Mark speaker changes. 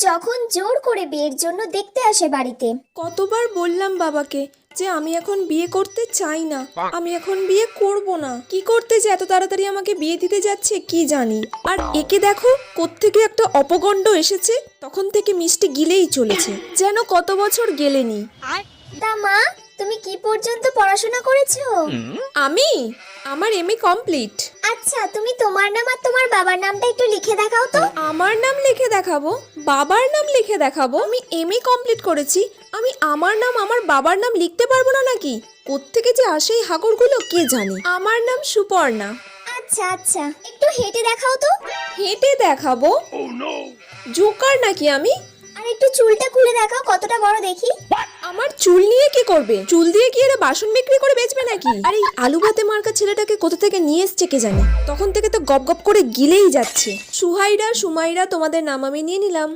Speaker 1: যখন জোর করে বিয়ের জন্য দেখতে আসে বাড়িতে।
Speaker 2: কতবার বললাম বাবাকে যে আমি এখন বিয়ে করতে চাই না, আমি এখন বিয়ে করব না। কি করতে যে এত তাড়াতাড়ি আমাকে বিয়ে দিতে যাচ্ছে কি জানি। আর একে দেখো কোত্থেকে একটা অপগণ্ড এসেছে, তখন থেকে মিষ্টি গিলেই চলেছে, যেন কত বছর গেলেনি।
Speaker 1: তা মা, তুমি কি পর্যন্ত পড়াশোনা করেছো?
Speaker 2: আমি আমার এমএ কমপ্লিট।
Speaker 1: আচ্ছা, তুমি তোমার নাম আর তোমার বাবার নামটা একটু লিখে দেখাও তো।
Speaker 2: আমার নাম লিখে দেখাবো, বাবার নাম লিখে দেখাবো? আমি এমএ কমপ্লিট করেছি, আমি আমার নাম আমার বাবার নাম লিখতে পারবো না নাকি? কোত্থেকে যে আসে এই হাগরগুলো কে জানে। আমার নাম সুপর্ণা।
Speaker 1: আচ্ছা আচ্ছা, একটু হেঁটে দেখাও তো।
Speaker 2: হেঁটে দেখাবো? জোকার নাকি আমি?
Speaker 1: আর একটু চুলটা খুলে দেখাও, কতটা বড় দেখি।
Speaker 2: আমার চুল নিয়ে কি করবে? চুল দিয়ে কি এরা বাসন বিক্রি করে বেচবে নাকি? আর এই আলু ভাতে মার্কা ছেলেটাকে কোথা থেকে নিয়ে এসছে কে জানে, তখন থেকে তো গপ গপ করে গিলেই যাচ্ছে। সুমাইরা তোমাদের নাম আমি নিয়ে নিলাম।